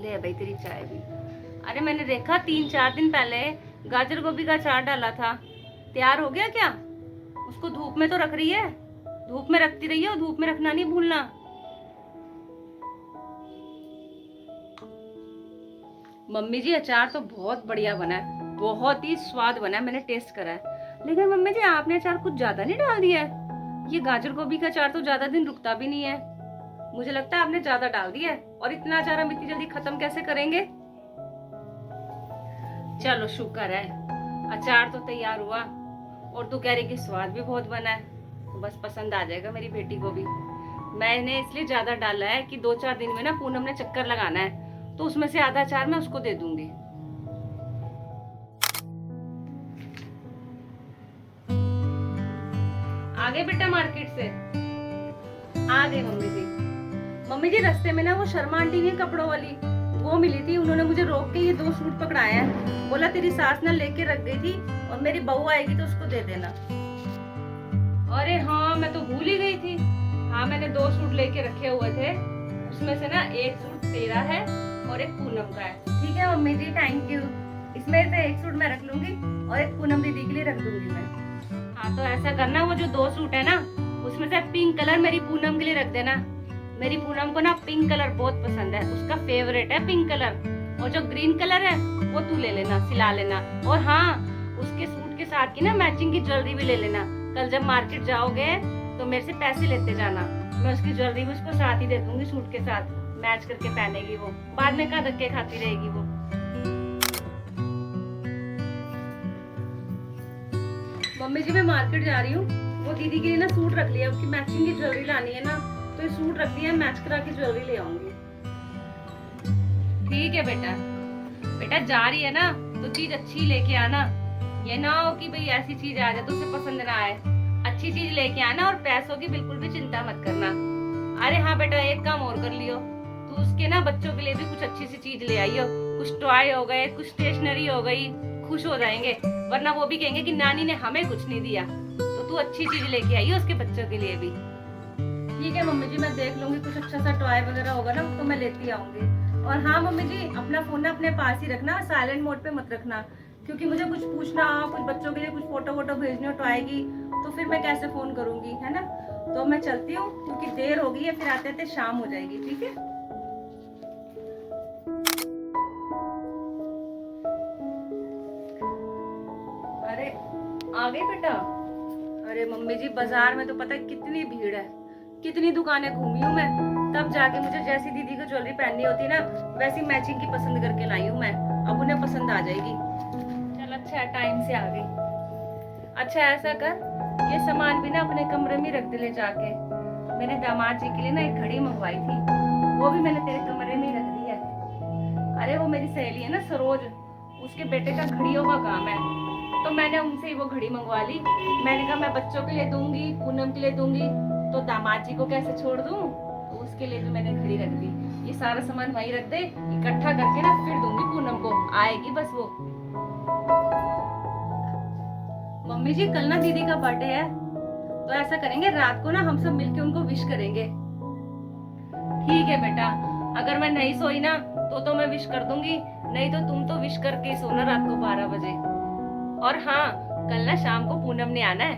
ले भाई तेरी चाय भी। अरे मैंने देखा 3-4 दिन पहले गाजर गोभी का अचार डाला था, तैयार हो गया क्या? उसको धूप में तो रख रही है, धूप में रखती रही हो, धूप में रखना नहीं भूलना। मम्मी जी अचार तो बहुत बढ़िया बना है, बहुत ही स्वाद बना है, मैंने टेस्ट करा है। लेकिन मम्मी जी आपने अचार कुछ ज्यादा नहीं डाल दिया है, ये गाजर गोभी का अचार तो ज्यादा दिन रुकता भी नहीं है। मुझे लगता है आपने ज्यादा डाल दिया है, और इतना अचार हम इतनी जल्दी खत्म कैसे करेंगे? चलो शुक्र है, अचार तो तैयार हुआ, और तू कह रही कि स्वाद भी बहुत बना है, तो बस पसंद आ जाएगा मेरी बेटी को भी। मैंने इसलिए ज्यादा डाला है कि 2-4 दिन में ना पूनम ने चक्कर लगाना है, तो उसमें से आधा अचार मैं उसको दे दूंगी। आ गए बेटा मार्केट से? आ गए मम्मी जी। मम्मी जी रास्ते में ना वो शर्मा आंटी नहीं कपड़ों वाली, वो मिली थी, उन्होंने मुझे रोक के ये 2 सूट पकड़ाए हैं, बोला तेरी सास ना लेके रख गई थी और मेरी बहू आएगी तो उसको दे देना। अरे हाँ मैं तो भूल ही गई थी। हाँ मैंने 2 सूट लेके रखे हुए थे, उसमें से ना एक सूट तेरा है और एक पूनम का है। ठीक है मम्मी जी, थैंक यू। इसमें से एक सूट मैं रख लूंगी और एक पूनम दीदी के लिए रख दूंगी मैं। हाँ तो ऐसा करना, वो जो 2 सूट है ना उसमें से पिंक कलर मेरी पूनम के लिए रख देना। मेरी पूनम को ना पिंक कलर बहुत पसंद है, उसका फेवरेट है पिंक कलर। और जो ग्रीन कलर है वो तू ले लेना, सिला लेना। और हाँ उसके सूट के साथ की ना मैचिंग की ज्वेलरी भी ले लेना। कल जब मार्केट जाओगे तो मेरे से पैसे लेते जाना, मैं उसकी ज्वेलरी भी उसको साथ ही दे दूंगी, सूट के साथ मैच करके पहनेगी वो, बाद में कहाँ धक्के खाती रहेगी वो। मम्मी जी मैं मार्केट जा रही हूँ, वो दीदी के लिए ना सूट रख लिया, उसकी मैचिंग की ज्वेलरी लानी है ना, तो ये सूट रख लिया, मैच करा के ज्वेलरी ले आऊंगी। ठीक है बेटा। बेटा जा रही है ना तो चीज अच्छी लेके आना, ये ना हो कि भाई ऐसी चीज आ जाए तो उसे पसंद ना आए। अच्छी चीज लेके आना, और पैसों की बिल्कुल भी चिंता मत करना। अरे हाँ बेटा एक काम और कर लियो, तू उसके ना बच्चों के लिए भी कुछ अच्छी सी चीज ले आई हो, कुछ टॉय हो गए, कुछ स्टेशनरी हो गई, खुश हो जाएंगे, वरना वो भी कहेंगे कि नानी ने हमें कुछ नहीं दिया। तो तू अच्छी चीज लेके आई हो उसके बच्चों के लिए भी। ठीक है मम्मी जी, मैं देख लूंगी, कुछ अच्छा सा टॉय वगैरह होगा ना तो मैं लेती आऊंगी। और हाँ मम्मी जी अपना फोन ना अपने पास ही रखना, साइलेंट मोड पे मत रखना, क्योंकि मुझे कुछ पूछना हो, कुछ बच्चों के लिए कुछ फोटो वोटो भेजनी हो टॉय की, तो फिर मैं कैसे फोन करूंगी, है ना। तो मैं चलती हूँ क्योंकि देर हो गई है, फिर आते आते शाम हो जाएगी। ठीक है। अरे आ गई बेटा। अरे मम्मी जी बाजार में तो पता है कितनी भीड़ है, कितनी दुकानें घूमी हूँ मैं, तब जाके मुझे जैसी दीदी को ज्वेलरी पहननी होती ना वैसी मैचिंग की पसंद करके लाई हूँ मैं, अब उन्हें पसंद आ जाएगी। चल अच्छा है टाइम से आ गई। अच्छा ऐसा कर, ये सामान भी ना अपने कमरे में रख दे ले जाके। मैंने दामाद जी के लिए ना एक घड़ी मंगवाई थी, वो भी मैंने तेरे कमरे में ही रख दी है। अरे वो मेरी सहेली है ना सरोज, उसके बेटे का घड़ियों का काम है, तो मैंने उनसे ही वो घड़ी मंगवा ली। मैंने कहा मैं बच्चों के लिए दूंगी, पूनम के लिए दूंगी, तो दामाद जी को कैसे छोड़ दूं, तो उसके लिए भी मैंने घड़ी रख दी। ये सारा सामान वहीं रख दे, इकट्ठा करके ना फिर दूंगी पूनम को, आएगी बस वो। मम्मी जी कल ना दीदी का बर्थडे है, तो ऐसा करेंगे रात को ना हम सब मिलके उनको विश करेंगे। ठीक है बेटा, अगर मैं नहीं सोई ना तो मैं विश कर दूंगी, नहीं तो तुम तो विश करके ही सोना रात को 12 बजे। और हाँ कल ना शाम को पूनम ने आना है,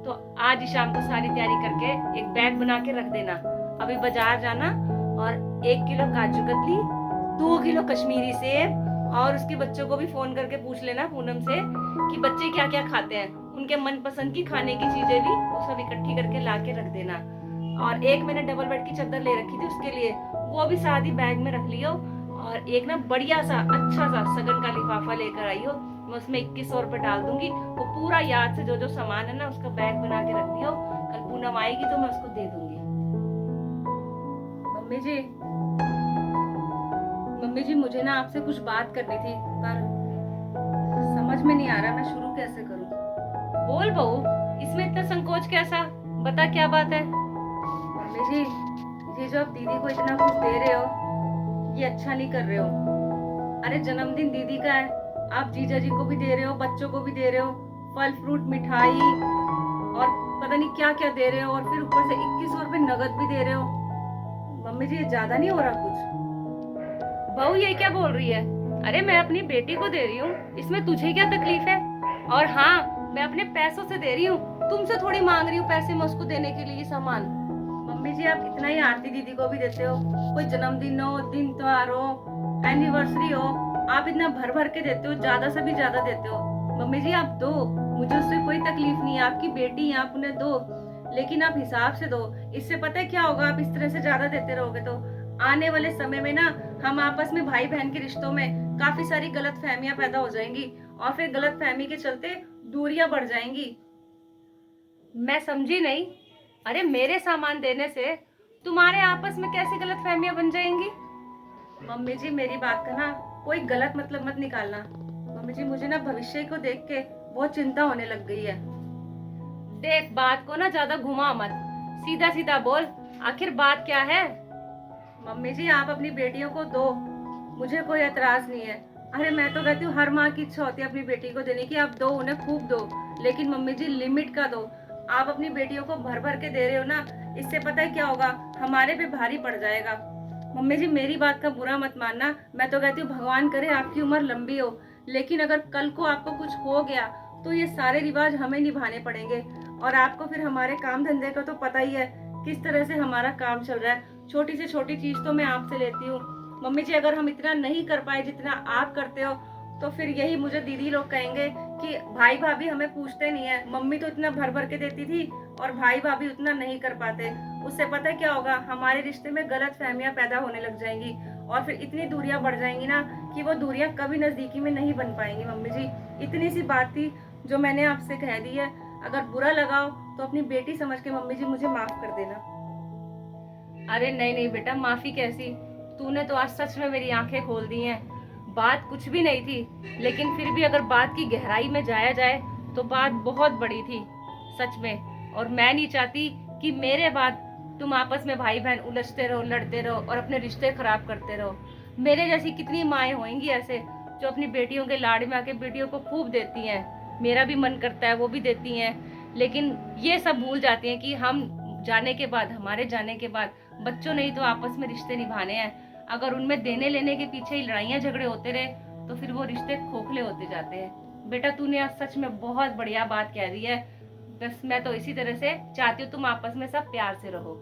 तो आज ही शाम को सारी तैयारी करके एक बैग बना के रख देना। अभी बाजार जाना और 1 किलो काजू कतली, 2 किलो कश्मीरी सेब, और उसके बच्चों को भी फोन करके पूछ लेना पूनम से कि बच्चे क्या क्या खाते हैं, उनके मनपसंद की खाने की चीजें भी वो सब इकट्ठी करके ला के रख देना। और एक मैंने डबल बेड की चादर ले रखी थी उसके लिए, वो भी साथ ही बैग में रख लियो। और एक ना बढ़िया सा अच्छा सा सगन का लिफाफा लेकर आई हो, मैं उसमें 2100 रुपए डाल दूंगी, वो पूरा याद से जो जो सामान है ना उसका बैग बना के रख दियो, कल पूनम आएगी तो मैं उसको दे दूंगी। मम्मी जी मुझे ना आपसे कुछ बात करनी थी, पर समझ में नहीं आ रहा मैं शुरू कैसे करूं। बोल बहू, इसमें इतना संकोच कैसा, बता क्या बात है। मम्मी जी ये जो आप दीदी को इतना कुछ दे रहे हो ये अच्छा नहीं कर रहे हो। अरे जन्मदिन दीदी का है, आप जीजा जी को भी दे रहे हो, बच्चों को भी दे रहे हो, फल फ्रूट मिठाई और पता नहीं क्या क्या दे रहे हो, और फिर ऊपर से 2100 रुपए नगद भी दे रहे हो। मम्मी जी ये ज्यादा नहीं हो रहा कुछ? बहू ये क्या बोल रही है? अरे मैं अपनी बेटी को दे रही हूँ, इसमें तुझे क्या तकलीफ है? और हाँ, मैं अपने पैसों से दे रही हूँ, तुमसे थोड़ी मांग रही हूँ पैसे मैं उसको देने के लिए सामान। मम्मी जी आप इतना ही आरती दीदी को भी देते हो, कोई जन्मदिन हो, दिन त्योहार हो, एनिवर्सरी हो, आप इतना भर भर के देते हो, ज्यादा से भी ज्यादा देते हो। मम्मी जी आप दो, मुझे उससे कोई तकलीफ नहीं है, आपकी बेटी है, आप उन्हें दो, लेकिन आप हिसाब से दो। इससे पता है क्या होगा, आप इस तरह से ज्यादा देते रहोगे तो आने वाले समय में ना हम आपस में भाई बहन के रिश्तों में काफी सारी गलत फहमियां पैदा हो जाएंगी और फिर गलत फहमी के चलते दूरियां बढ़ जाएंगी। मैं समझी नहीं। अरे मेरे सामान देने से तुम्हारे आपस में कैसे गलत फहमियां बन जाएंगी? मम्मी जी मेरी बात का ना कोई गलत मतलब मत निकालना। मम्मी जी मुझे ना भविष्य को देख के बहुत चिंता होने लग गई है। देख बात को ना ज्यादा घुमा मत, सीधा सीधा बोल, आखिर बात क्या है? मम्मी जी आप अपनी बेटियों को दो, मुझे कोई एतराज नहीं है। अरे मैं तो कहती हूँ हर माँ की इच्छा होती है अपनी बेटी को देने की, आप दो, उन्हें खूब दो, लेकिन मम्मी जी लिमिट का दो। आप अपनी बेटियों को भर भर के दे रहे हो ना, इससे पता है क्या होगा, हमारे पे भारी पड़ जाएगा। मम्मी जी मेरी बात का बुरा मत मानना, मैं तो कहती हूँ भगवान करे आपकी उम्र लंबी हो, लेकिन अगर कल को आपको कुछ हो गया तो ये सारे रिवाज हमें निभाने पड़ेंगे। और आपको फिर हमारे काम धंधे का तो पता ही है किस तरह से हमारा काम चल रहा है, छोटी से छोटी चीज तो मैं आपसे लेती हूँ। मम्मी जी अगर हम इतना नहीं कर पाए जितना आप करते हो तो फिर यही मुझे दीदी लोग कहेंगे कि भाई भाभी हमें पूछते नहीं है। मम्मी तो इतना भर भर के देती थी और भाई भाभी उतना नहीं कर पाते, उससे पता है क्या होगा, हमारे रिश्ते में गलत फहमियां पैदा होने लग जाएंगी और फिर इतनी दूरियां बढ़ जाएंगी ना कि वो दूरियां कभी नजदीकी में नहीं बन पाएंगी। मम्मी जी इतनी सी बात थी जो मैंने आपसे कह दी है, अगर बुरा लगाओ तो अपनी बेटी समझ के मम्मी जी मुझे माफ कर देना। अरे नहीं नहीं बेटा, माफी कैसी, तूने तो आज सच में मेरी आंखें खोल दी हैं। बात कुछ भी नहीं थी, लेकिन फिर भी अगर बात की गहराई में जाया जाए तो बात बहुत बड़ी थी सच में। और मैं नहीं चाहती कि मेरे बाद तुम आपस में भाई बहन उलझते रहो, लड़ते रहो और अपने रिश्ते खराब करते रहो। मेरे जैसी कितनी माएँ होंगी ऐसे जो अपनी बेटियों के लाड़ में आके बेटियों को खूब देती हैं, मेरा भी मन करता है वो भी देती हैं, लेकिन ये सब भूल जाती हैं कि हम जाने के बाद, हमारे जाने के बाद बच्चों ने ही तो आपस में रिश्ते निभाने हैं। अगर उनमें देने लेने के पीछे ही लड़ाइयाँ झगड़े होते रहे तो फिर वो रिश्ते खोखले होते जाते हैं। बेटा तूने आज सच में बहुत बढ़िया बात कह दी है, बस मैं तो इसी तरह से चाहती हूँ तुम आपस में सब प्यार से रहो।